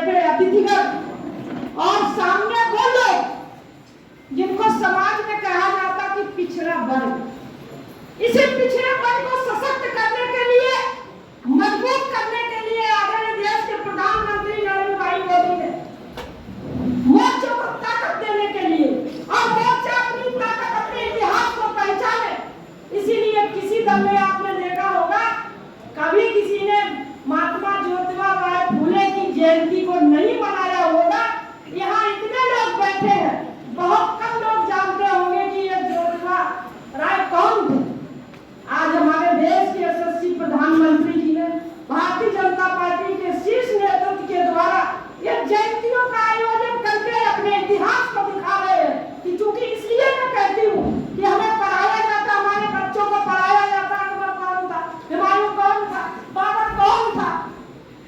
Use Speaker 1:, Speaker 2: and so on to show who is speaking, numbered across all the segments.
Speaker 1: बैठे अतिथिगण और सामने वो लोग जिनको समाज में कहा जाता कि पिछड़ा वर्ग, इसे पिछड़े वर्ग को सशक्त करने के लिए, मजबूत करने के लिए आदरणीय देश के प्रधानमंत्री नरेंद्र भाई मोदी ने मोर्चों को ताकत देने के लिए, और मोर्चा अपनी ताकत अपने इतिहास को पहचाने, इसीलिए किसी दल में आपने देखा होगा कभी किसी ने महात्मा ज्योतिबा बाई फुले की जयंती को नहीं मनाया होगा। यहाँ इतने लोग बैठे हैं, बहुत कम लोग जानते होंगे कि ये ज्योतिबा राय कौन थे। आज हमारे देश के यशस्वी प्रधानमंत्री जी ने भारतीय जनता पार्टी के शीर्ष नेतृत्व के द्वारा ये जयंतियों का आयोजन करके अपने इतिहास को दिखा रहे हैं। कि चूंकि इसलिए मैं कहती हूँ कि हमें पढ़ाया जाता, हमारे बच्चों को पढ़ाया जाता, अकबर कौन था, हुमायूं कौन था, बाबर कौन था,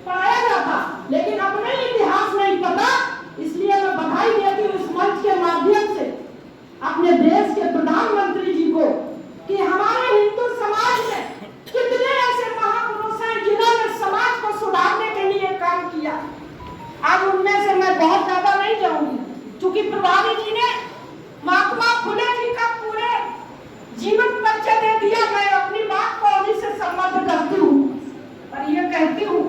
Speaker 1: पढ़ाया जाता, लेकिन अपने इतिहास नहीं पता। इसलिए मैं बधाई देती हूँ इस मंच के माध्यम से अपने देश के प्रधानमंत्री जी को कि हमारे हिंदू समाज में कितने ऐसे महापुरुष हैं जिन्होंने समाज को सुधारने के लिए काम किया। आज उनमें से मैं बहुत ज्यादा नहीं जाऊंगी, क्योंकि प्रभावी जी ने महात्मा फुले जी का पूरे जीवन परिचय दे दिया। मैं अपनी बात को उन्हीं से संबद्ध करती हूँ और ये कहती हूँ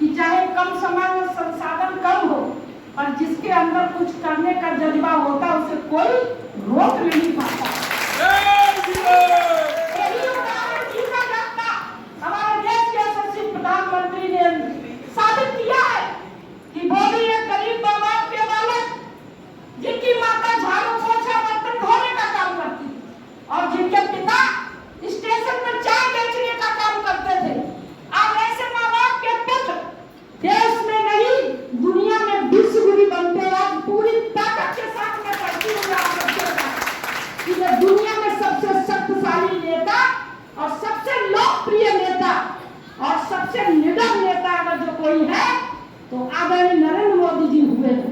Speaker 1: कि चाहे कम समय में संसाधन कम हो, और जिसके अंदर कुछ करने का जज्बा होता उसे कोई रोक नहीं पाता। हमारे देश के यशस्वी प्रधानमंत्री ने साबित किया है कि वो भी एक गरीब बाप के बालक, जिनकी माता झाड़ू पोछा बर्तन धोने का काम करती थी और जिनके पिता स्टेशन पर चाय बेचने का काम करते थे। आज ऐसे माँ बाप के पुत्र देश में नहीं दुनिया में विश्वगुरु बनते हैं। आज पूरी ताकत के साथ मैं कहती हूँ कि ये दुनिया में सबसे शक्तिशाली नेता और सबसे लोकप्रिय नेता और सबसे निडर नेता अगर जो कोई है तो आदरणीय नरेंद्र मोदी जी हुए हैं।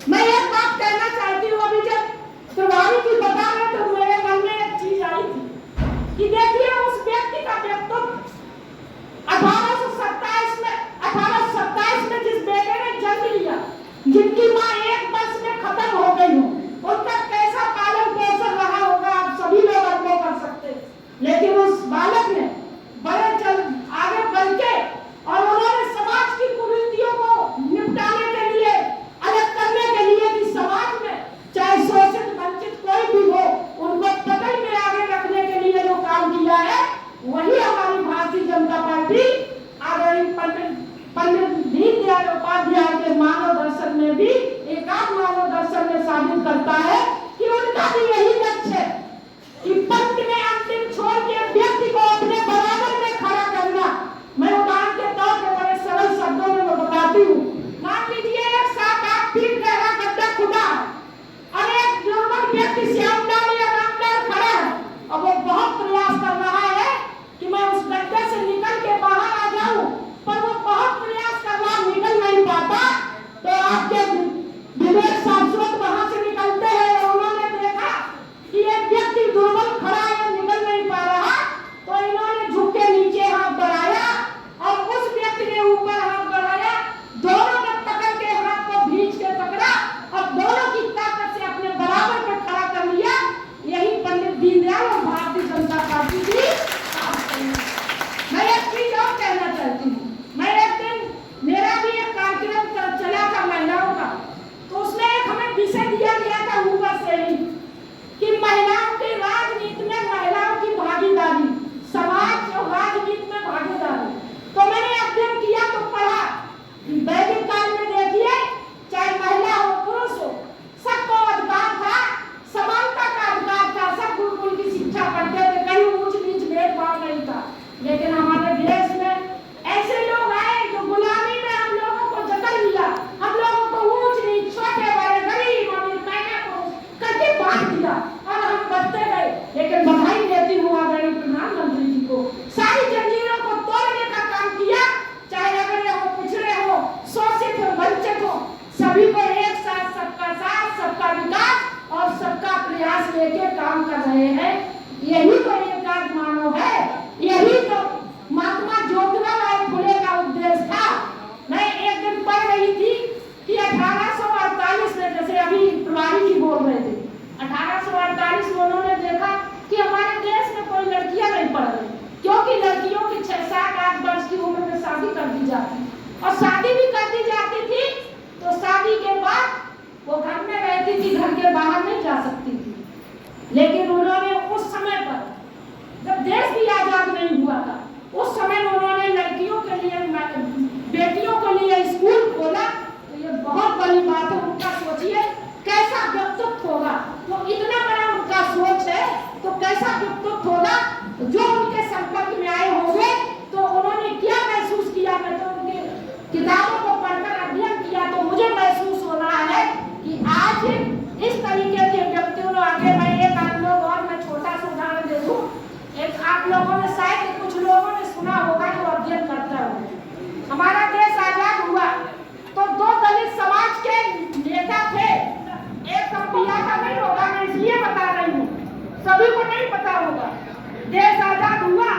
Speaker 1: मैं एक बात कहना चाहती हूँ, अभी जब प्रभारी जी बता रहे तो मेरे मन में एक चीज आई थी कि देखिए उस व्यक्ति का व्यक्तित्व 1827 में जिस बेटे ने जन्म लिया, जिनकी माँ एक वर्ष में खत्म हो गई हो, उनका कैसा पालन पोषण रहा होगा आप सभी लोग अनुभव कर सकते हैं। लेकिन उस बालक ने बड़े चल आगे बढ़ के और उन्होंने समाज की कुरीतियों को निपटाने के लिए जाती, और शादी भी कर दी जाती थी तो शादी के बाद वो घर में रहती थी, घर के बाहर नहीं जा सकती थी। लेकिन उन्होंने उस समय पर, जब देश भी आजाद नहीं हुआ था, उस समय उन्होंने लड़कियों के लिए, बेटियों के लिए स्कूल खोला। तो ये बहुत बड़ी बात है। उनका सोचिए कैसा व्यक्तित्व होगा, तो इतना बड़ा उनका सोच है, तो कैसा व्यक्तित्व होगा। जो उनके संपर्क में आए होंगे तो उन्होंने क्या महसूस किया। मैं तो उनकी किताबों को पढ़कर अध्ययन किया तो मुझे महसूस हो रहा है कि आज इस तरीके के व्यक्तियों ने आगे, मैं एक आध लोग और मैं छोटा सा उदाहरण दे दूं। एक आप लोगों ने शायद कुछ लोगों ने सुना होगा जो अध्ययन करता है, हमारा देश आजाद हुआ तो दो दलित समाज के नेता थे। एक संपिया का नहीं होगा, मैं इसलिए बता रही हूँ, सभी को नहीं पता होगा। देश आजाद हुआ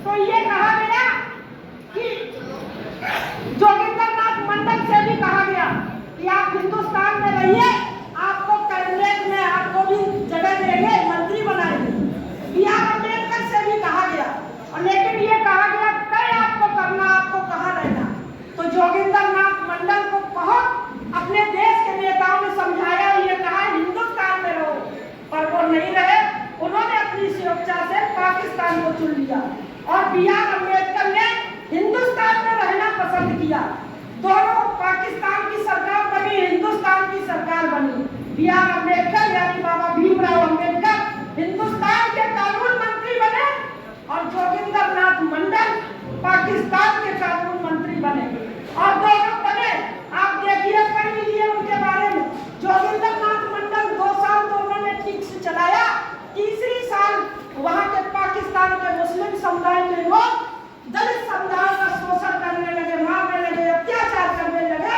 Speaker 1: तो ये कहा गया कि जोगिंदर नाथ मंडल से भी कहा गया कि आप हिंदुस्तान में रहिए, आपको कैबिनेट में आपको भी जगह देंगे, मंत्री बनाएंगे। बी.आर. अम्बेडकर से भी कहा गया, और लेकिन ये कहा गया तय आपको करना, आपको कहाँ रहना। तो जोगिंदर नाथ मंडल को बहुत अपने देश के नेताओं ने समझाया, ये कहा हिंदुस्तान में रहो, पर वो नहीं रहे। उन्होंने अपनी सुरक्षा से पाकिस्तान को चुन लिया, और बी.आर. अम्बेडकर ने हिंदुस्तान में रहना पसंद किया। दोनों, पाकिस्तान की सरकार बनी, हिंदुस्तान की सरकार बनी। बी.आर. अम्बेडकर यानी बाबा भीमराव अम्बेडकर हिंदुस्तान के कानून मंत्री बने, और जोगिंदर नाथ मंडल पाकिस्तान के कानून मंत्री बने, और दोनों बने। आप देखिए, पढ़ लीजिए उनके बारे में। जोगिंदर नाथ मंडल 2 साल तो उन्होंने ठीक से चलाया, तीसरी साल वहां के पाकिस्तान के मुस्लिम समुदाय के लोग दलित समुदाय का शोषण करने लगे, मारने लगे, अत्याचार करने लगे,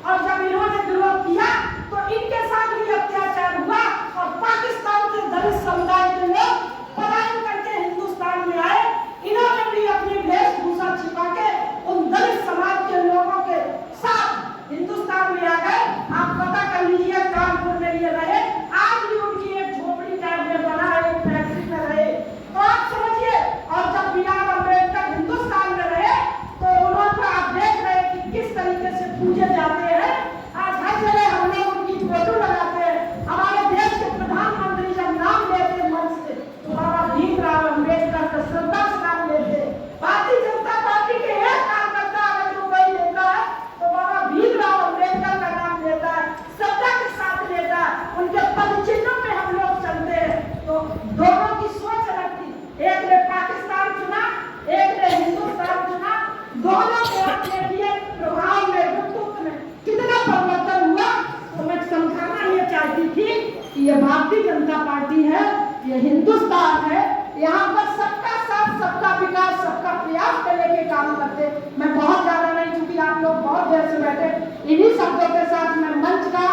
Speaker 1: और जब इन्होंने विरोध किया तो इनके साथ भी अत्याचार हुआ, और पाकिस्तान के दलित समुदाय के लोग पलायन करके हिंदुस्तान में आए। इन्होंने भी अपनी वेशभूषा छिपा के उन दलित समाज के लोगों के साथ हिंदुस्तान में आ गए। आप पता कर लीजिए, कानपुर में ये रहे, आज भी उनकी एक झोपड़ी टाइप में बना है, एक फैक्ट्री में रहे। तो आप समझिए, और जब बी.आर. अम्बेडकर हिंदुस्तान में रहे तो उन्होंने, आप देख रहे हैं कि किस तरीके से पूजे जाते हैं। आज हर जगह हम लोग उनकी फोटो लगाते हैं। हमारे देश के प्रधानमंत्री जब नाम लेते मंच से तो बाबा भीमराव अम्बेडकर का श्रद्धा से नाम लेते। भारतीय जनता पार्टी के एक कार्यकर्ता अगर जो कोई लेता है तो बाबा भीमराव अम्बेडकर का नाम लेता है, श्रद्धा के साथ लेता है। उनके पद चिन्हों पे हम लोग चलते हैं। तो दोनों की सोच अलग थी, एक ने पाकिस्तान चुना, एक ने हिंदुस्तान चुना। दोनों के अपने लिए प्रभाव में, व्यक्तित्व में कितना परिवर्तन हुआ। तो मैं समझाना ये चाहती थी कि ये भारतीय जनता पार्टी है, ये हिंदुस्तान है, यहाँ पर सबका साथ, सबका विकास, सबका प्रयास को लेके काम करते। मैं बहुत ज्यादा नहीं, चूंकि आप लोग बहुत देर से बैठे, इन्हीं शब्दों के साथ मैं मंच का